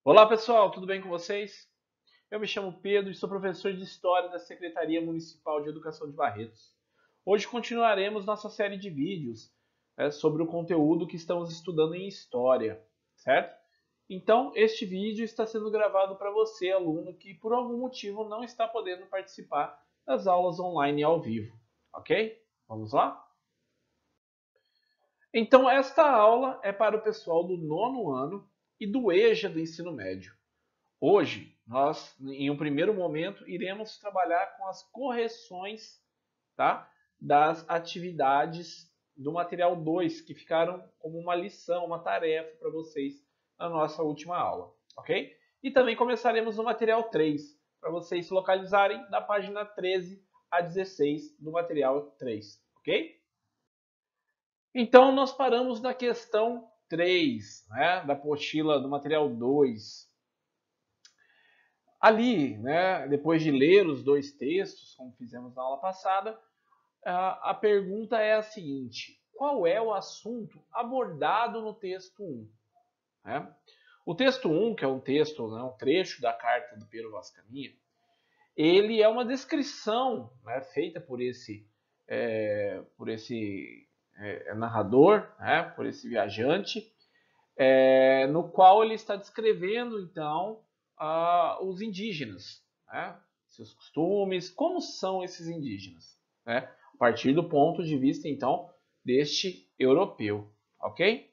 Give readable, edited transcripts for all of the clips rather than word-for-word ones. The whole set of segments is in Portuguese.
Olá pessoal, tudo bem com vocês? Eu me chamo Pedro e sou professor de História da Secretaria Municipal de Educação de Barretos. Hoje continuaremos nossa série de vídeos sobre o conteúdo que estamos estudando em História, certo? Então, este vídeo está sendo gravado para você, aluno, que por algum motivo não está podendo participar das aulas online ao vivo, ok? Vamos lá? Então, esta aula é para o pessoal do nono ano e do EJA do ensino médio. Hoje, nós, em um primeiro momento, iremos trabalhar com as correções, tá, das atividades do material 2, que ficaram como uma lição, uma tarefa para vocês na nossa última aula, ok? E também começaremos no material 3, para vocês se localizarem da página 13 a 16 do material 3, ok? Então, nós paramos na questão 3, né, da apostila do material 2. Ali, né, depois de ler os dois textos, como fizemos na aula passada, a pergunta é a seguinte: qual é o assunto abordado no texto 1? Né? O texto 1, que é um texto, né, um trecho da carta do Pero Vaz Caminha, ele é uma descrição, né, feita por esse narrador, né, por esse viajante, no qual ele está descrevendo, então, os indígenas, né? Seus costumes, como são esses indígenas, né? A partir do ponto de vista, então, deste europeu, ok?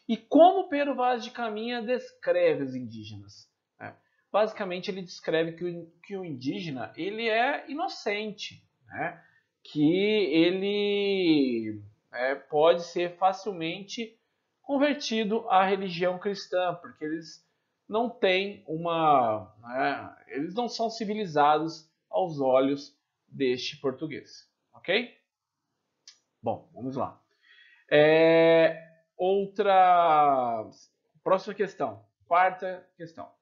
E como Pero Vaz de Caminha descreve os indígenas? Né? Basicamente, ele descreve que o indígena ele é inocente, né? Que ele pode ser facilmente convertido à religião cristã, porque eles não têm eles não são civilizados aos olhos deste português, ok? Bom, vamos lá. Outra próxima questão, quarta questão.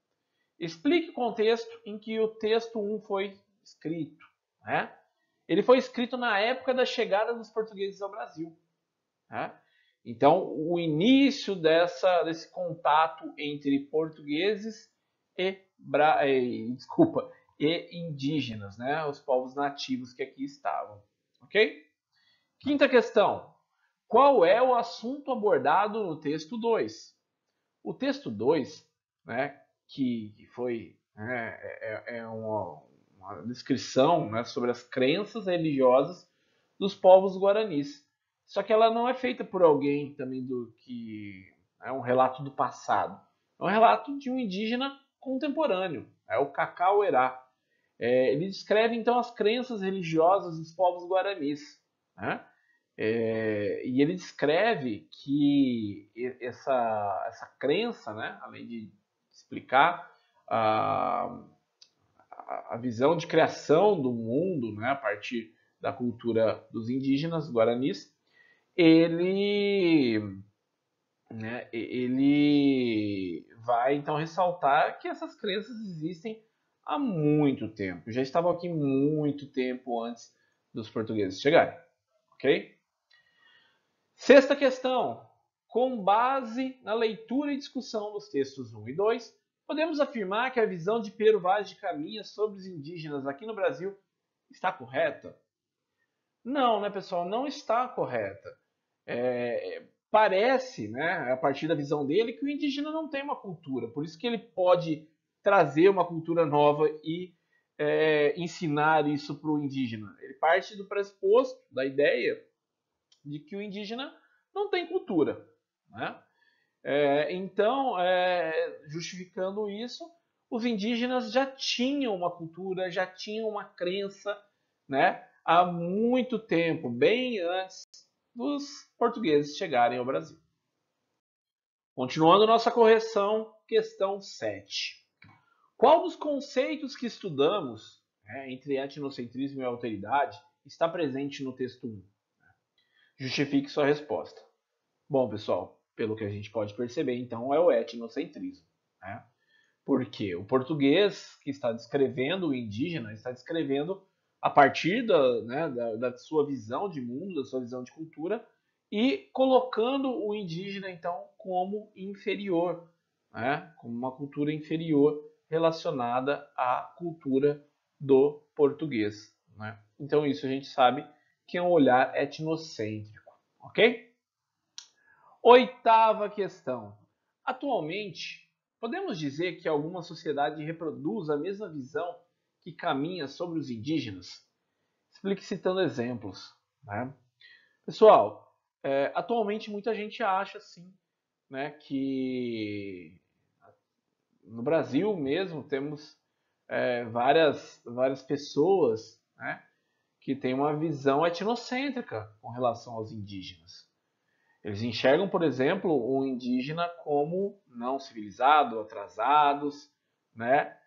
Explique o contexto em que o texto 1 foi escrito, né? Ele foi escrito na época da chegada dos portugueses ao Brasil, né? Então, o início desse contato entre portugueses e indígenas, né? Os povos nativos que aqui estavam. Ok? Quinta questão. Qual é o assunto abordado no texto 2? O texto 2, né, que foi uma descrição, né, sobre as crenças religiosas dos povos guaranis. Só que ela não é feita por alguém também do que é um relato do passado. É um relato de um indígena contemporâneo, é o Cacauerá. Ele descreve então as crenças religiosas dos povos guaranis, né? E ele descreve que essa crença, né, além de explicar a, a visão de criação do mundo, né, a partir da cultura dos indígenas guaranis, ele, ele vai então ressaltar que essas crenças existem há muito tempo, já estavam aqui muito tempo antes dos portugueses chegarem, ok? Sexta questão. Com base na leitura e discussão dos textos 1 e 2, podemos afirmar que a visão de Pero Vaz de Caminha sobre os indígenas aqui no Brasil está correta? Não, né, pessoal? Não está correta. Parece, né, a partir da visão dele, que o indígena não tem uma cultura. Por isso que ele pode trazer uma cultura nova e ensinar isso para o indígena. Ele parte do pressuposto, da ideia, de que o indígena não tem cultura, né? Então, justificando isso, os indígenas já tinham uma cultura, já tinham uma crença, né? Há muito tempo, bem antes dos portugueses chegarem ao Brasil. Continuando nossa correção, questão 7. Qual dos conceitos que estudamos, entre etnocentrismo e alteridade, está presente no texto 1? Justifique sua resposta. Bom, pessoal, pelo que a gente pode perceber, então, é o etnocentrismo, né? Porque o português que está descrevendo o indígena está descrevendo a partir da sua visão de mundo, da sua visão de cultura, e colocando o indígena, então, como inferior. né, como uma cultura inferior relacionada à cultura do português, né? Então isso a gente sabe que é um olhar etnocêntrico, ok? Oitava questão. Atualmente, podemos dizer que alguma sociedade reproduz a mesma visão que caminha sobre os indígenas? Explique citando exemplos, né? Pessoal, atualmente muita gente acha sim, né, que no Brasil mesmo temos várias pessoas, né, que têm uma visão etnocêntrica com relação aos indígenas. Eles enxergam, por exemplo, o indígena como não civilizado, atrasados, né,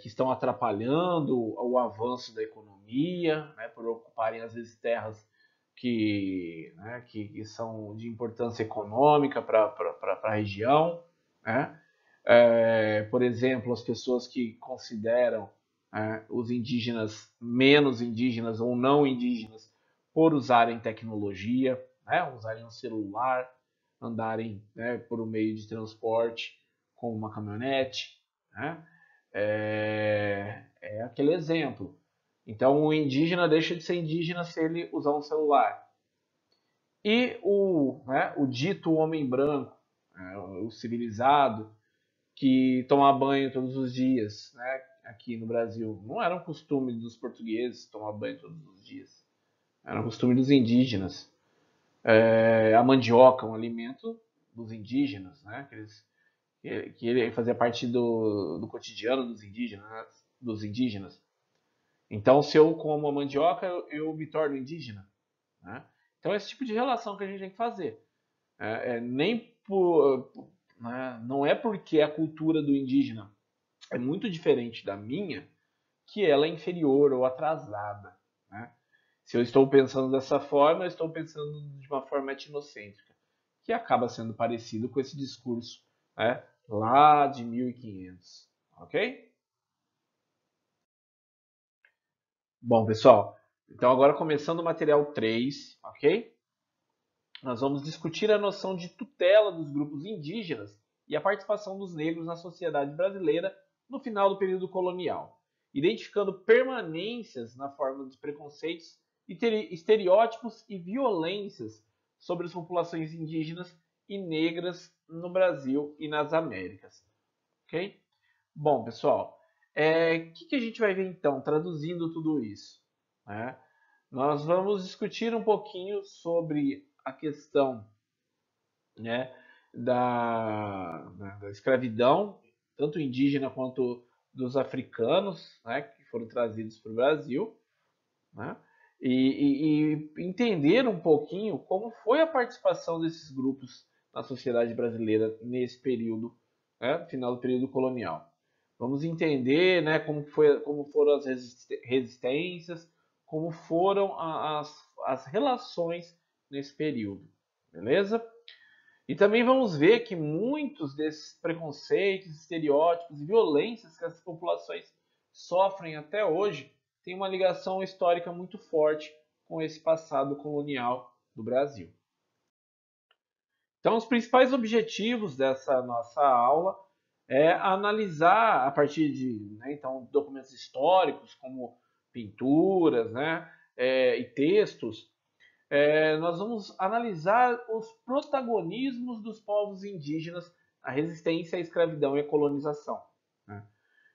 que estão atrapalhando o avanço da economia, né, por ocuparem às vezes terras que são de importância econômica para a região, né? Por exemplo, as pessoas que consideram os indígenas menos indígenas ou não indígenas por usarem tecnologia, né? Usarem um celular, andarem, né, por um meio de transporte como uma caminhonete, né? É aquele exemplo. Então, o indígena deixa de ser indígena se ele usar um celular. E o dito homem branco, o civilizado, que tomar banho todos os dias, né? Aqui no Brasil. Não era um costume dos portugueses tomar banho todos os dias. Era um costume dos indígenas. A mandioca, um alimento dos indígenas, né? Que ele fazia parte do cotidiano dos indígenas, né? Então, se eu como a mandioca, eu me torno indígena, né? Então, esse tipo de relação que a gente tem que fazer. Nem por, né? Não é porque a cultura do indígena é muito diferente da minha que ela é inferior ou atrasada, né? Se eu estou pensando dessa forma, eu estou pensando de uma forma etnocêntrica, que acaba sendo parecido com esse discurso, né, lá de 1500, ok? Bom, pessoal, então agora começando o material 3, ok? Nós vamos discutir a noção de tutela dos grupos indígenas e a participação dos negros na sociedade brasileira no final do período colonial, identificando permanências na forma dos preconceitos, estereótipos e violências sobre as populações indígenas e negras no Brasil e nas Américas. Ok? Bom, pessoal, que a gente vai ver então, traduzindo tudo isso? Né? Nós vamos discutir um pouquinho sobre a questão, né, da escravidão, tanto indígena quanto dos africanos, né, que foram trazidos para o Brasil, né, e entender um pouquinho como foi a participação desses grupos na sociedade brasileira nesse período, né, final do período colonial. Vamos entender, né, como foram as resistências, como foram as relações nesse período, beleza? E também vamos ver que muitos desses preconceitos, estereótipos e violências que essas populações sofrem até hoje têm uma ligação histórica muito forte com esse passado colonial do Brasil. Então, os principais objetivos dessa nossa aula é analisar a partir de, né, então, documentos históricos como pinturas, né, e textos. Nós vamos analisar os protagonismos dos povos indígenas à resistência à escravidão e à colonização, né?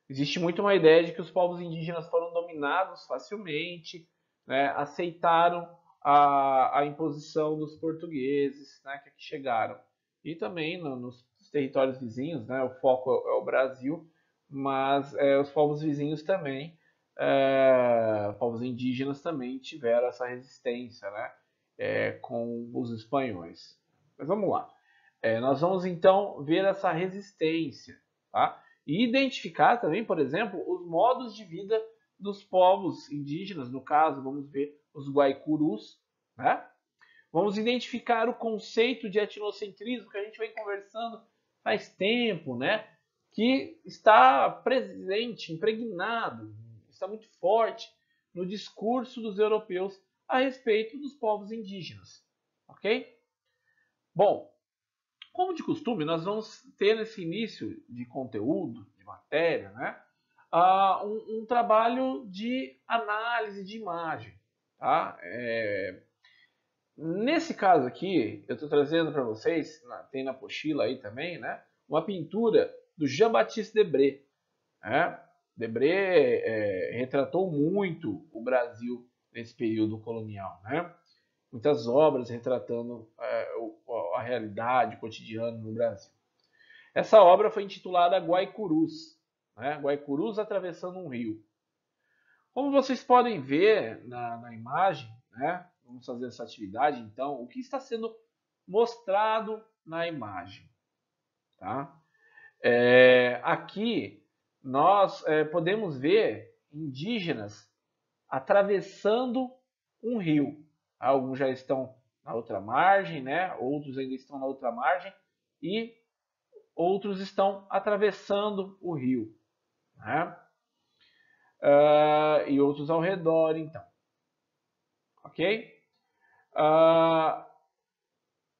Existe muito uma ideia de que os povos indígenas foram dominados facilmente, né, aceitaram a imposição dos portugueses, né, que aqui chegaram. E também nos territórios vizinhos, né, o foco é o Brasil, mas os povos vizinhos também, povos indígenas também tiveram essa resistência, né, com os espanhóis. Mas vamos lá. Nós vamos então ver essa resistência, tá? E identificar também, por exemplo, os modos de vida dos povos indígenas, no caso, vamos ver os guaicurus, né? Vamos identificar o conceito de etnocentrismo que a gente vem conversando faz tempo, né? Que está presente, impregnado, está muito forte no discurso dos europeus a respeito dos povos indígenas, ok? Bom, Como de costume, nós vamos ter nesse início de conteúdo, de matéria, né, um trabalho de análise de imagem. Tá? Nesse caso aqui, eu estou trazendo para vocês, tem na apostila aí também, né, uma pintura do Jean-Baptiste Debré. Né? Debré retratou muito o Brasil nesse período colonial. Né? Muitas obras retratando a realidade, o cotidiano no Brasil. Essa obra foi intitulada Guaicurus, né? Guaicurus atravessando um rio. Como vocês podem ver na imagem, né? Vamos fazer essa atividade então. O que está sendo mostrado na imagem? Tá? Aqui nós podemos ver indígenas atravessando um rio. Alguns já estão na outra margem, né? Outros ainda estão na outra margem e outros estão atravessando o rio. Né? E outros ao redor, então. Ok? O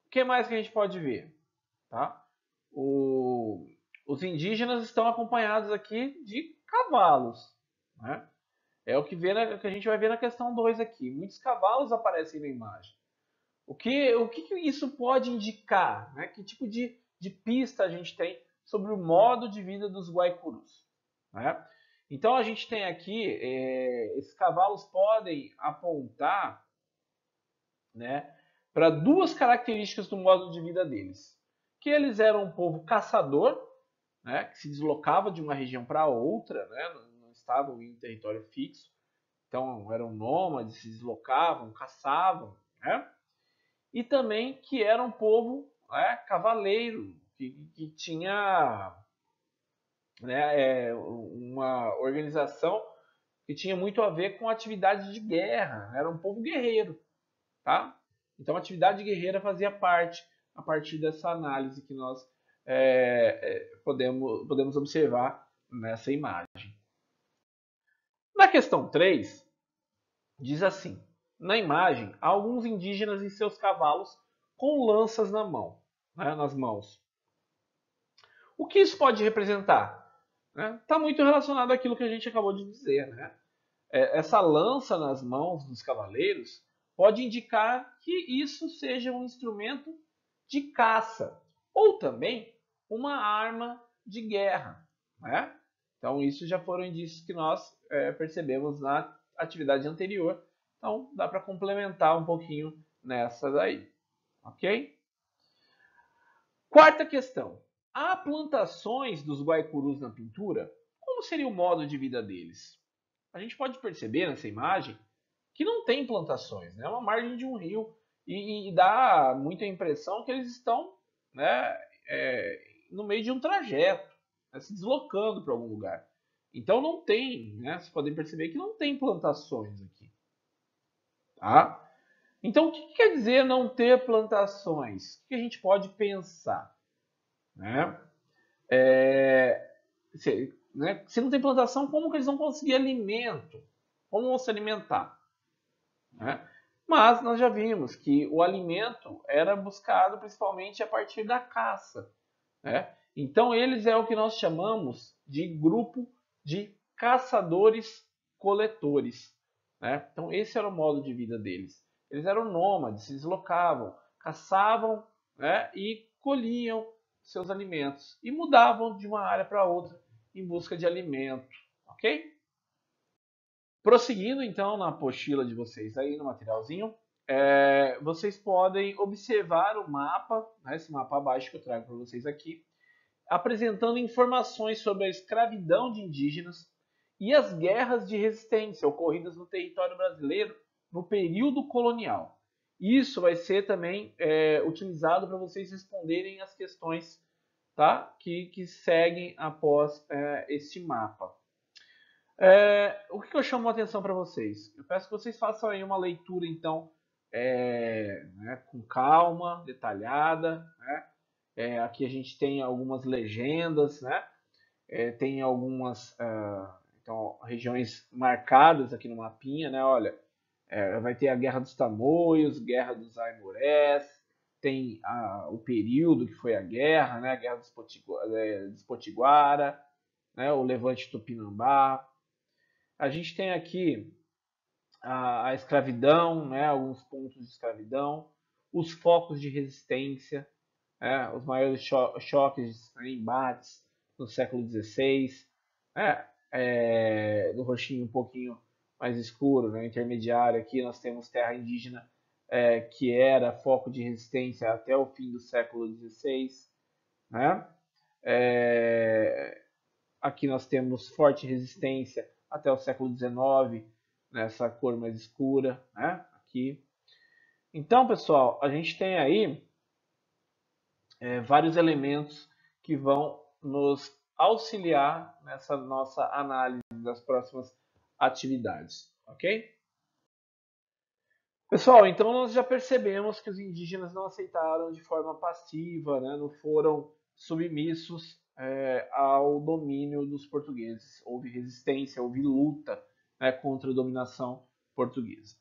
que mais que a gente pode ver? Tá? Os indígenas estão acompanhados aqui de cavalos. Né? É o que a gente vai ver na questão 2 aqui. Muitos cavalos aparecem na imagem. O que isso pode indicar? Né? Que tipo de pista a gente tem sobre o modo de vida dos Guaicurus? Né? Então a gente tem aqui, esses cavalos podem apontar, né, para duas características do modo de vida deles. Que eles eram um povo caçador, né, que se deslocava de uma região para outra, né, não estavam em um território fixo. Então eram nômades, se deslocavam, caçavam. Né? E também que era um povo cavaleiro, que tinha, né, uma organização que tinha muito a ver com atividade de guerra. Era um povo guerreiro. Tá? Então a atividade guerreira fazia parte a partir dessa análise que nós podemos observar nessa imagem. Na questão 3, diz assim: na imagem, há alguns indígenas e seus cavalos com lanças nas mãos. O que isso pode representar? Está muito relacionado àquilo que a gente acabou de dizer. Né? Essa lança nas mãos dos cavaleiros pode indicar que isso seja um instrumento de caça ou também uma arma de guerra. Né? Então, isso já foram indícios que nós percebemos na atividade anterior. Então, dá para complementar um pouquinho nessa daí. Ok? Quarta questão. Há plantações dos Guaicurus na pintura? Como seria o modo de vida deles? A gente pode perceber nessa imagem que não tem plantações, né? É uma margem de um rio e dá muita impressão que eles estão, né, no meio de um trajeto, né, se deslocando para algum lugar. Então não tem, né? Vocês podem perceber que não tem plantações aqui, tá? Então o que quer dizer não ter plantações? O que a gente pode pensar, né? Se não tem plantação, como que eles vão conseguir alimento? Como vão se alimentar? Né? Mas nós já vimos que o alimento era buscado principalmente a partir da caça. Né? Então eles é o que nós chamamos de grupo de caçadores-coletores. Né? Então esse era o modo de vida deles. Eles eram nômades, se deslocavam, caçavam, né, e colhiam seus alimentos e mudavam de uma área para outra em busca de alimento. Ok? Prosseguindo então na apostila de vocês aí no materialzinho, vocês podem observar o mapa, né, esse mapa abaixo que eu trago para vocês aqui, apresentando informações sobre a escravidão de indígenas e as guerras de resistência ocorridas no território brasileiro no período colonial. Isso vai ser também utilizado para vocês responderem as questões, tá, que seguem após este mapa. O que eu chamo a atenção para vocês? Eu peço que vocês façam aí uma leitura, então, né, com calma, detalhada. Né? Aqui a gente tem algumas legendas, né? Tem algumas então, regiões marcadas aqui no mapinha, né? Olha, vai ter a Guerra dos Tamoios, Guerra dos Aimorés, tem o período que foi a guerra, né? A guerra dos Potiguara, né? O levante Tupinambá. A gente tem aqui a escravidão, né? Alguns pontos de escravidão, os focos de resistência, né? Os maiores choques, né? Embates no século XVI, né? Do roxinho um pouquinho mais escuro, né? Intermediário aqui nós temos terra indígena, que era foco de resistência até o fim do século XVI, né? Aqui nós temos forte resistência até o século XIX, nessa cor mais escura, né? Aqui. Então, pessoal, a gente tem aí vários elementos que vão nos auxiliar nessa nossa análise das próximas atividades, ok? Pessoal, então nós já percebemos que os indígenas não aceitaram de forma passiva, né? Não foram submissos ao domínio dos portugueses. Houve resistência, houve luta, né, contra a dominação portuguesa.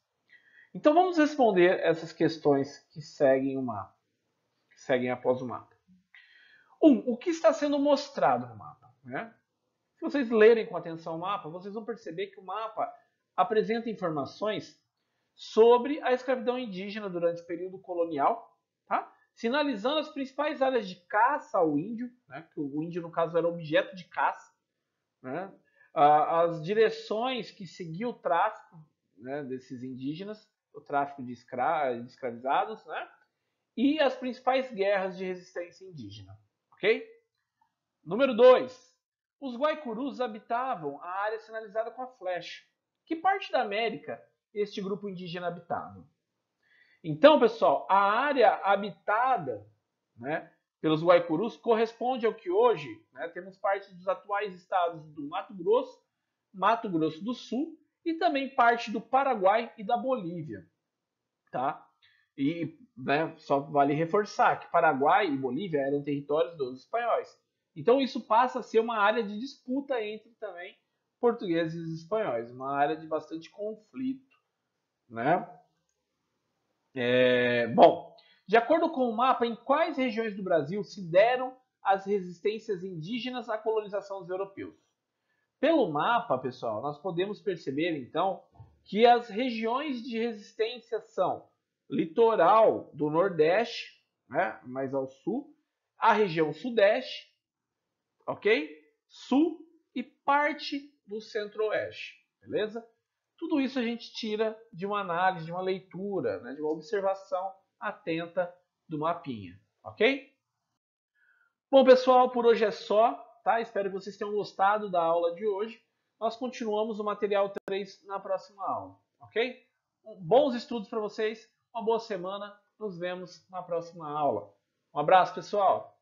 Então vamos responder essas questões que seguem o mapa, que seguem após o mapa. O que está sendo mostrado no mapa, né? Se vocês lerem com atenção o mapa, vocês vão perceber que o mapa apresenta informações sobre a escravidão indígena durante o período colonial, tá? Sinalizando as principais áreas de caça ao índio, né? Que o índio, no caso, era objeto de caça, né? As direções que seguia o tráfico, né, desses indígenas, o tráfico de escravizados, né? E as principais guerras de resistência indígena, ok? Número 2. Os Guaicurus habitavam a área sinalizada com a flecha. Que parte da América este grupo indígena habitava? Então, pessoal, a área habitada, né, pelos Guaicurus corresponde ao que hoje, né, temos parte dos atuais estados do Mato Grosso do Sul e também parte do Paraguai e da Bolívia, tá? E, né, só vale reforçar que Paraguai e Bolívia eram territórios dos espanhóis. Então isso passa a ser uma área de disputa entre também portugueses e espanhóis, uma área de bastante conflito, né? Bom, de acordo com o mapa, em quais regiões do Brasil se deram as resistências indígenas à colonização dos europeus? Pelo mapa, pessoal, nós podemos perceber então que as regiões de resistência são litoral do Nordeste, né, mais ao sul, a região Sudeste, ok? Sul e parte do Centro-Oeste, beleza? Tudo isso a gente tira de uma análise, de uma leitura, né, de uma observação atenta do mapinha, ok? Bom, pessoal, por hoje é só, tá? Espero que vocês tenham gostado da aula de hoje. Nós continuamos o material 3 na próxima aula, ok? Bons estudos para vocês, uma boa semana, nos vemos na próxima aula. Um abraço, pessoal!